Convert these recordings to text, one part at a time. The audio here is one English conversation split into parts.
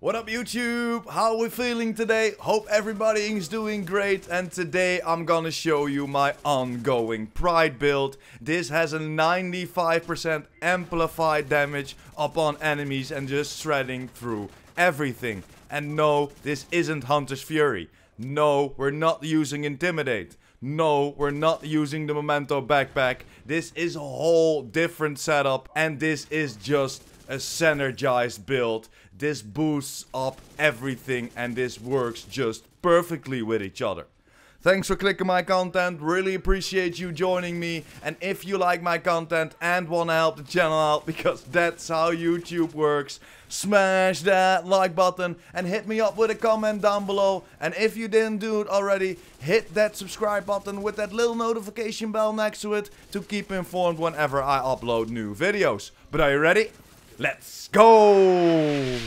What up YouTube? How are we feeling today? Hope everybody is doing great, and today I'm gonna show you my ongoing Pride build. This has a 95% amplified damage upon enemies and just shredding through everything. And no, this isn't Hunter's Fury. No, we're not using Intimidate. No, we're not using the Memento backpack. This is a whole different setup, and this is just a Senergized build. This boosts up everything and this works just perfectly with each other. Thanks for clicking my content, really appreciate you joining me. And if you like my content and wanna help the channel out, because that's how YouTube works, smash that like button and hit me up with a comment down below. And if you didn't do it already, hit that subscribe button with that little notification bell next to it to keep informed whenever I upload new videos. But are you ready? Let's go!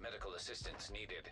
Medical assistance needed.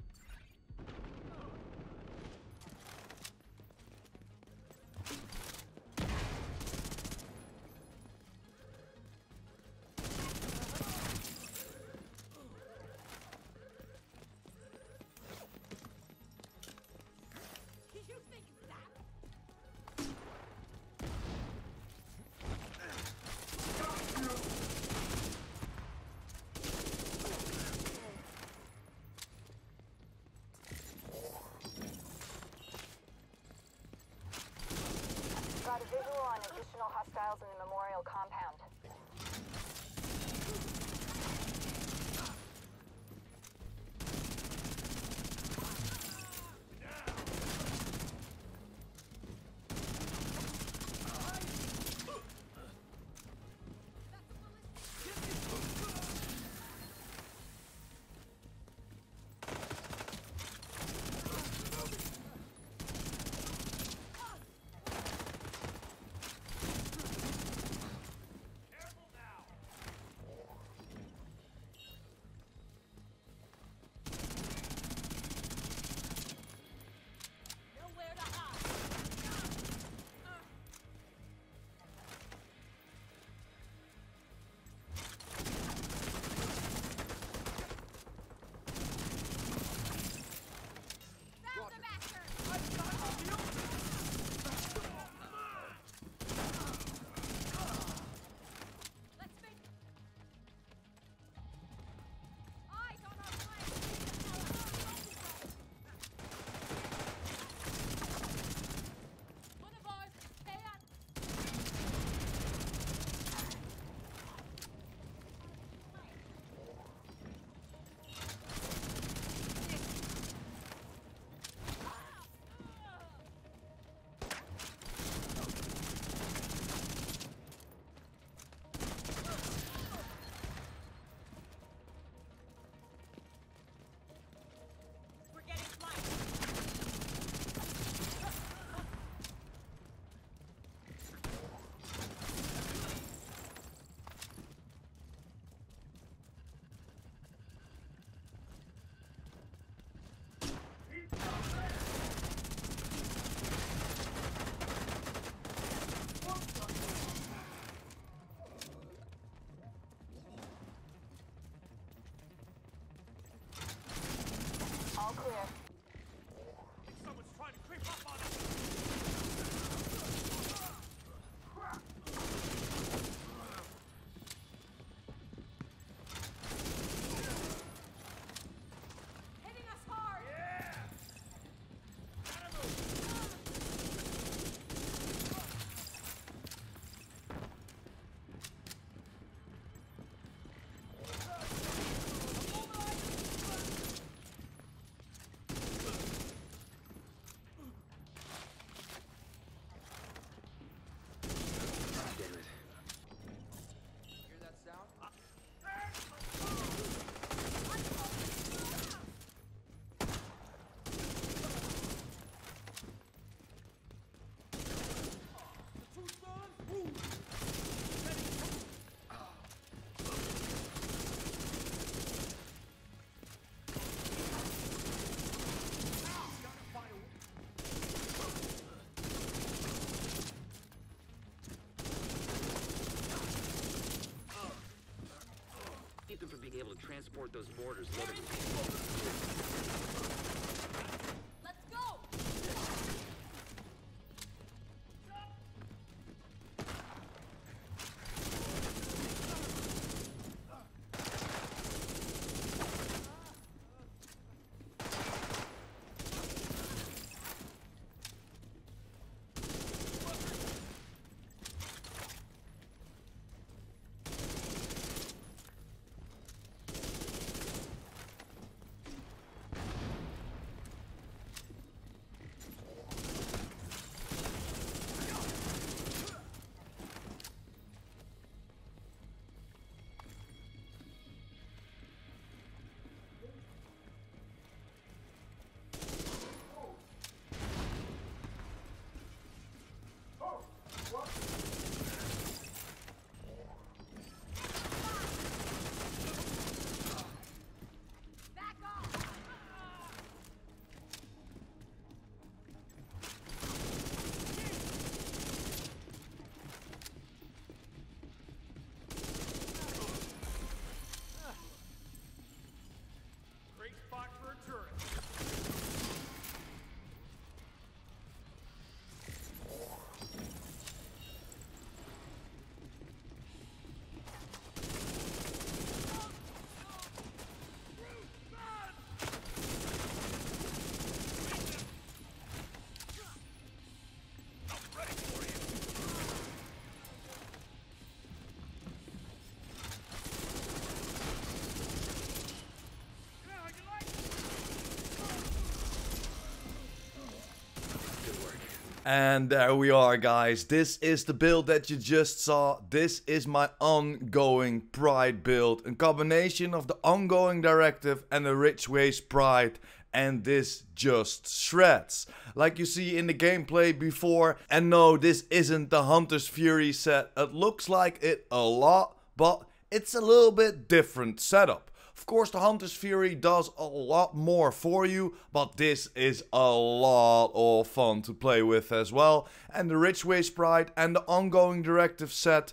keep them from being able to transport those mortars loaded with Let's go! And there we are, guys. This is the build that you just saw. This is my ongoing Pride build. A combination of the ongoing directive and the Rich Ways Pride. And this just shreds. Like you see in the gameplay before. And no, this isn't the Hunter's Fury set. It looks like it a lot, but it's a little bit different setup. Of course, the Hunter's Fury does a lot more for you, but this is a lot of fun to play with as well. And the Rich Ways Pride and the ongoing directive set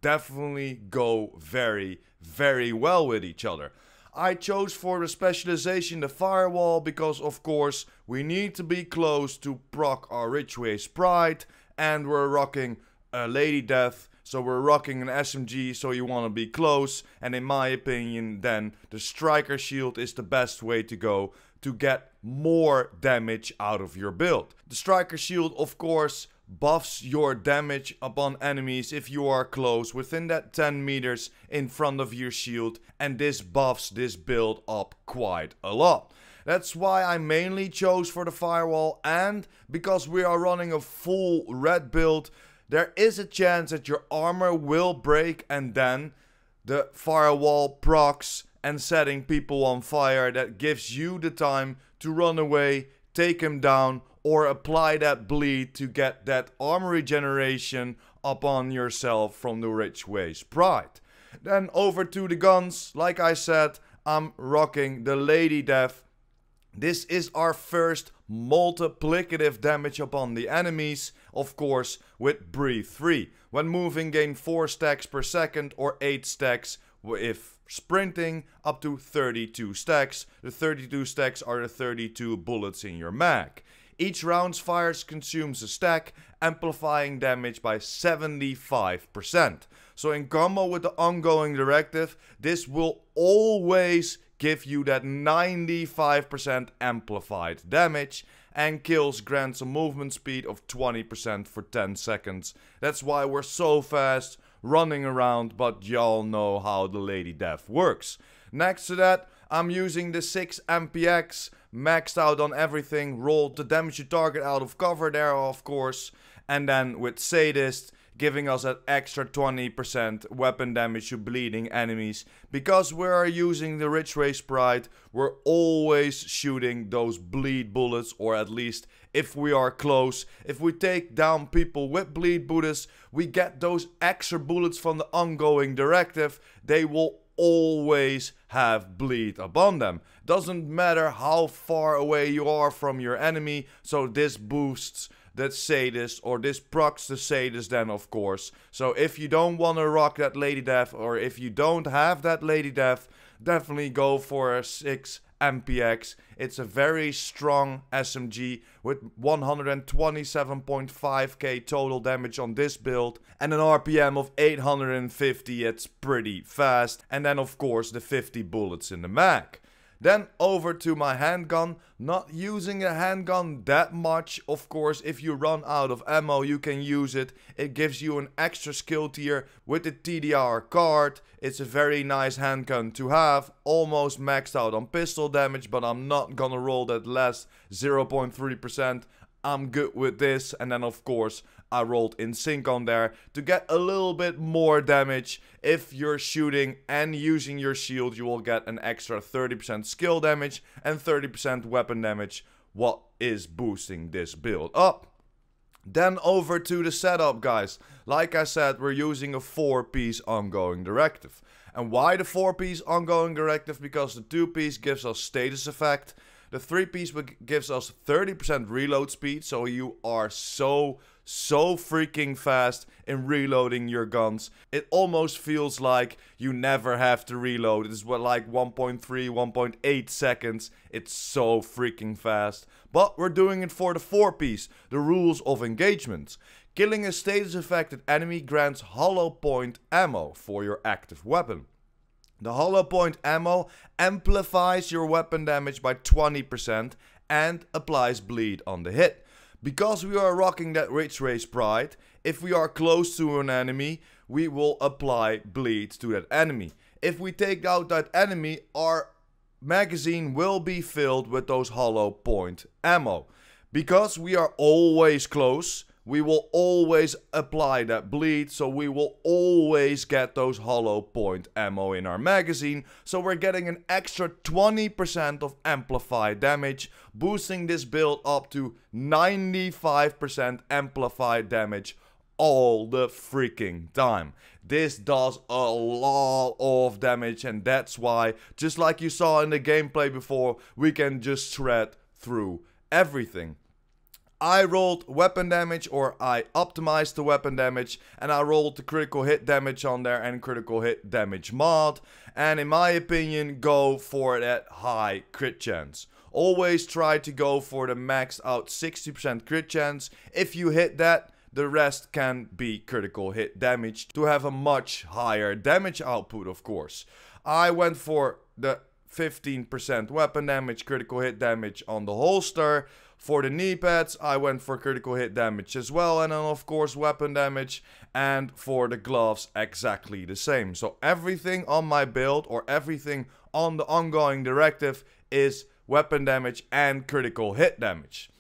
definitely go very, very well with each other. I chose for the specialization the Firewall because, of course, we need to be close to proc our Rich Ways Pride, and we're rocking a Lady Death. So we're rocking an SMG, so you want to be close. And in my opinion, then the Striker Shield is the best way to go to get more damage out of your build. The Striker Shield, of course, buffs your damage upon enemies if you are close within that 10 meters in front of your shield. And this buffs this build up quite a lot. That's why I mainly chose for the Firewall, and because we are running a full red build, there is a chance that your armor will break, and then the Firewall procs and setting people on fire. That gives you the time to run away, take him down, or apply that bleed to get that armor regeneration upon yourself from the Rich Ways Pride. Then over to the guns. Like I said, I'm rocking the Lady Death. This is our first multiplicative damage upon the enemies, of course with Breathe 3. When moving, gain 4 stacks per second or 8 stacks if sprinting, up to 32 stacks. The 32 stacks are the 32 bullets in your mag. Each round fired consumes a stack, amplifying damage by 75%. So in combo with the ongoing directive, this will always give you that 95% amplified damage, and kills grants a movement speed of 20% for 10 seconds. That's why we're so fast running around, but y'all know how the Lady Death works. Next to that, I'm using the 6 MPX, maxed out on everything, rolled the damage to target out of cover there, of course, and then with Sadist, giving us an extra 20% weapon damage to bleeding enemies. Because we are using the Rich Ways Pride, we're always shooting those bleed bullets, or at least if we are close. If we take down people with bleed bullets, we get those extra bullets from the ongoing directive. They will always have bleed upon them. Doesn't matter how far away you are from your enemy, so this boosts that Sadist, or this procs the Sadist then of course. So if you don't want to rock that Lady Death, or if you don't have that Lady Death, definitely go for a 6 MPX. It's a very strong SMG with 127.5k total damage on this build and an RPM of 850. It's pretty fast. And then of course the 50 bullets in the mag. Then over to my handgun. Not using a handgun that much. Of course, if you run out of ammo, you can use it. It gives you an extra skill tier with the TDR card. It's a very nice handgun to have. Almost maxed out on pistol damage, but I'm not gonna roll that less 0.3%. I'm good with this. And then of course I rolled in sync on there to get a little bit more damage. If you're shooting and using your shield, you will get an extra 30% skill damage and 30% weapon damage, what is boosting this build up. Then over to the setup, guys. Like I said, we're using a 4-piece ongoing directive. And why the 4-piece ongoing directive? Because the 2-piece gives us status effect. The 3-piece gives us 30% reload speed, so you are so freaking fast in reloading your guns. It almost feels like you never have to reload. It's like 1.3, 1.8 seconds. It's so freaking fast. But we're doing it for the 4-piece, the rules of engagement. Killing a status affected enemy grants hollow point ammo for your active weapon. The hollow point ammo amplifies your weapon damage by 20% and applies bleed on the hit. Because we are rocking that Ridge Race Pride, if we are close to an enemy, we will apply bleed to that enemy. If we take out that enemy, our magazine will be filled with those hollow point ammo. Because we are always close, we will always apply that bleed, so we will always get those hollow point ammo in our magazine. So we're getting an extra 20% of amplified damage, boosting this build up to 95% amplified damage all the freaking time. This does a lot of damage, and that's why, just like you saw in the gameplay before, we can just shred through everything. I rolled weapon damage, or I optimized the weapon damage, and I rolled the critical hit damage on there and critical hit damage mod. And in my opinion, go for that high crit chance. Always try to go for the maxed out 60% crit chance. If you hit that, the rest can be critical hit damage to have a much higher damage output, of course. I went for the 15% weapon damage, critical hit damage on the holster. For the knee pads, I went for critical hit damage as well, and then of course weapon damage. And for the gloves, exactly the same. So everything on my build, or everything on the ongoing directive, is weapon damage and critical hit damage.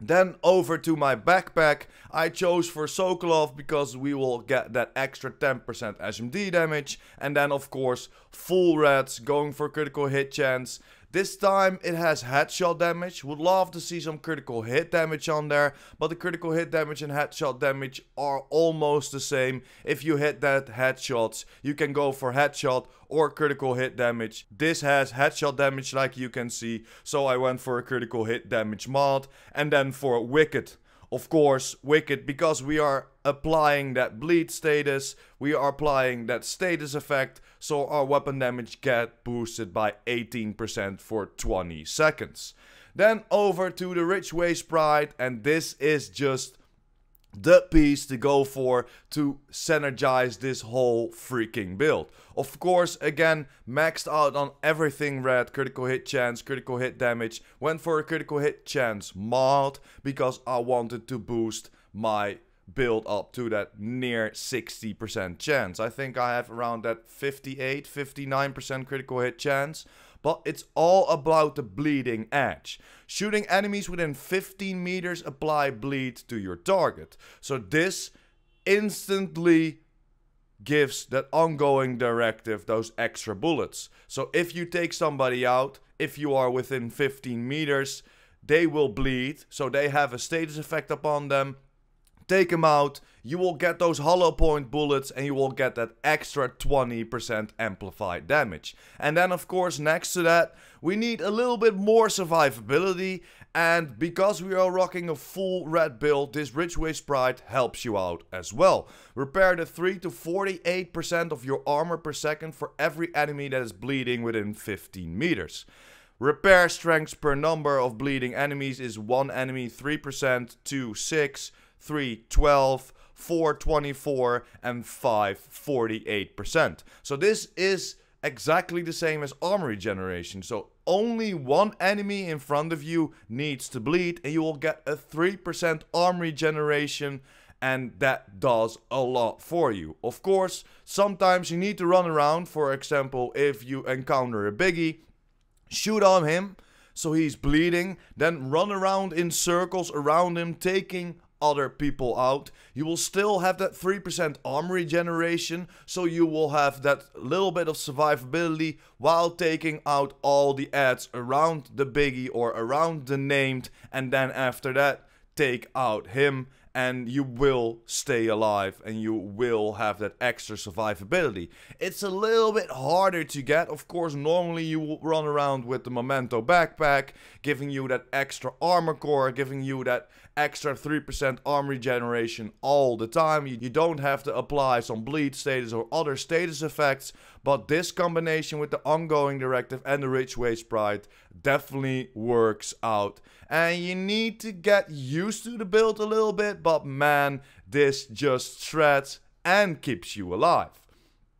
Then over to my backpack, I chose for Sokolov because we will get that extra 10% SMD damage. And then of course full reds, going for critical hit chance. This time it has headshot damage. Would love to see some critical hit damage on there, but the critical hit damage and headshot damage are almost the same. If you hit that headshots, you can go for headshot or critical hit damage. This has headshot damage like you can see, so I went for a critical hit damage mod. And then for Wicked, of course, Wicked, because we are applying that bleed status, we are applying that status effect, so our weapon damage get boosted by 18% for 20 seconds. Then over to the Ridge Race Pride, and this is just the piece to go for to synergize this whole freaking build. Of course, again, maxed out on everything red, critical hit chance, critical hit damage. Went for a critical hit chance mod because I wanted to boost my build up to that near 60% chance. I think I have around that 58, 59% critical hit chance. But it's all about the bleeding edge. Shooting enemies within 15 meters apply bleed to your target. So this instantly gives that ongoing directive those extra bullets. So if you take somebody out, if you are within 15 meters, they will bleed. So they have a status effect upon them. Take them out, you will get those hollow point bullets and you will get that extra 20% amplified damage. And then of course next to that, we need a little bit more survivability, And because we are rocking a full red build, this Rich Waste Pride helps you out as well. Repair the 3 to 48% of your armor per second for every enemy that is bleeding within 15 meters. Repair strengths per number of bleeding enemies is 1 enemy 3%, 2 6, 3 12, 4 24 and 5 48%. So this is exactly the same as armor regeneration. So only 1 enemy in front of you needs to bleed and you will get a 3% armor regeneration, and that does a lot for you. Of course, sometimes you need to run around. For example, if you encounter a biggie, shoot on him so he's bleeding, then run around in circles around him, taking other people out. You will still have that 3% armor regeneration, so you will have that little bit of survivability while taking out all the ads around the biggie or around the named, and then after that take out him, and you will stay alive and you will have that extra survivability. It's a little bit harder to get. Of course, normally you will run around with the Memento backpack, giving you that extra armor core, giving you that extra 3% armor regeneration all the time. You don't have to apply some bleed status or other status effects, but this combination with the ongoing directive and the Rich Waste Pride definitely works out. And you need to get used to the build a little bit, but man, this just shreds and keeps you alive.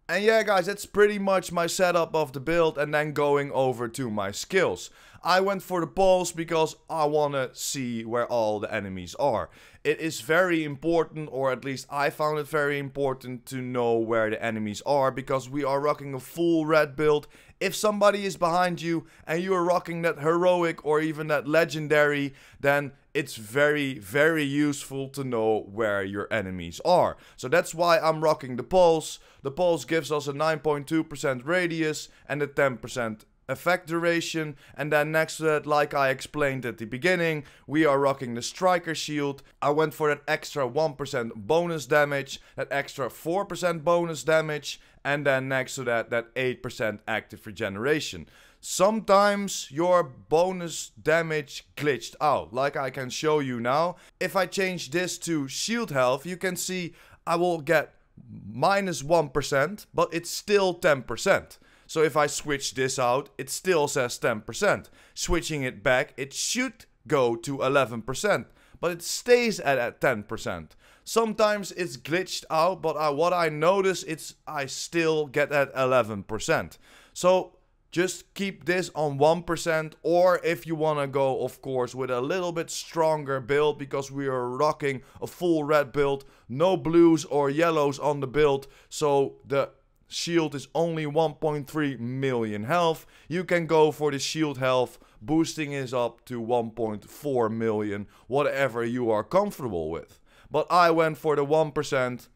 And yeah guys, that's pretty much my setup of the build, and then going over to my skills. I went for the pulse because I want to see where all the enemies are. It is very important, or at least I found it very important, to know where the enemies are, because we are rocking a full red build. If somebody is behind you and you are rocking that heroic or even that legendary, then it's very, very useful to know where your enemies are. So that's why I'm rocking the pulse. The pulse gives us a 9.2% radius and a 10% effect duration, and then next to that, like I explained at the beginning, we are rocking the striker shield. I went for that extra 1% bonus damage, that extra 4% bonus damage, and then next to that, that 8% active regeneration. Sometimes your bonus damage glitched out, like I can show you now. If I change this to shield health, you can see I will get minus 1%, but it's still 10%. So if I switch this out, it still says 10%. Switching it back, it should go to 11%, but it stays at 10%. Sometimes it's glitched out, but what I notice, I still get at 11%. So just keep this on 1%, or if you want to go, of course, with a little bit stronger build, because we are rocking a full red build, no blues or yellows on the build, so the shield is only 1.3 million health. You can go for the shield health. Boosting is up to 1.4 million, whatever you are comfortable with. But I went for the 1%,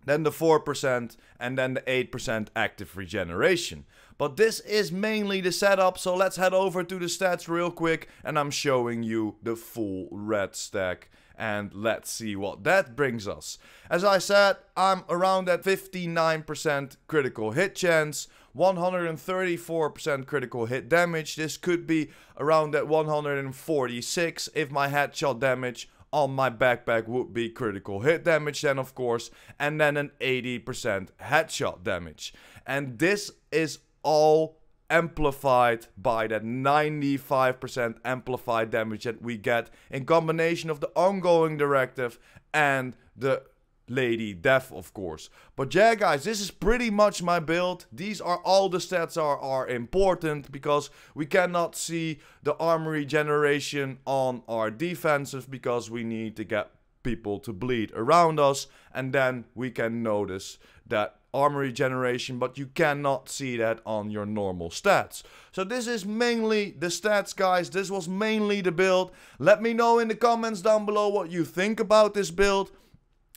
then the 4%, and then the 8% active regeneration. But this is mainly the setup, so let's head over to the stats real quick, and I'm showing you the full red stack. And let's see what that brings us. As I said, I'm around that 59% critical hit chance, 134% critical hit damage. This could be around that 146 if my headshot damage on my backpack would be critical hit damage then, of course, and then an 80% headshot damage. And this is all amplified by that 95% amplified damage that we get in combination of the ongoing directive and the Lady Death, of course. But yeah guys, this is pretty much my build. These are all the stats are important, because we cannot see the armor regeneration on our defensive, because we need to get people to bleed around us, and then we can notice that armor regeneration, but you cannot see that on your normal stats. So this is mainly the stats, guys. This was mainly the build. Let me know in the comments down below what you think about this build,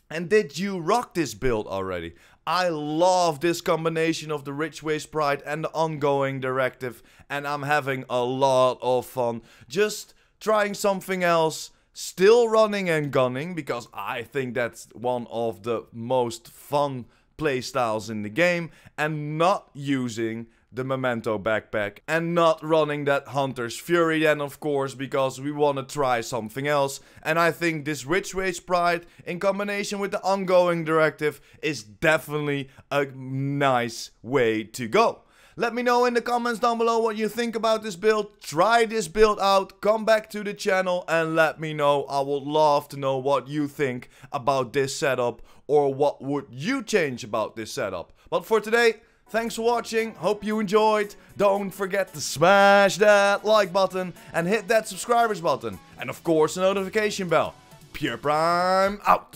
and did you rock this build already? I love this combination of the Rich Waste Pride and the ongoing directive, and I'm having a lot of fun just trying something else. Still running and gunning, because I think that's one of the most fun playstyles in the game, and not using the Memento backpack and not running that Hunter's Fury then, of course, because we want to try something else. And I think this Rich Rage Pride in combination with the ongoing directive is definitely a nice way to go. Let me know in the comments down below what you think about this build. Try this build out, come back to the channel and let me know. I would love to know what you think about this setup, or what would you change about this setup. But for today, thanks for watching, hope you enjoyed. Don't forget to smash that like button and hit that subscribers button. And of course the notification bell. PurePrime out!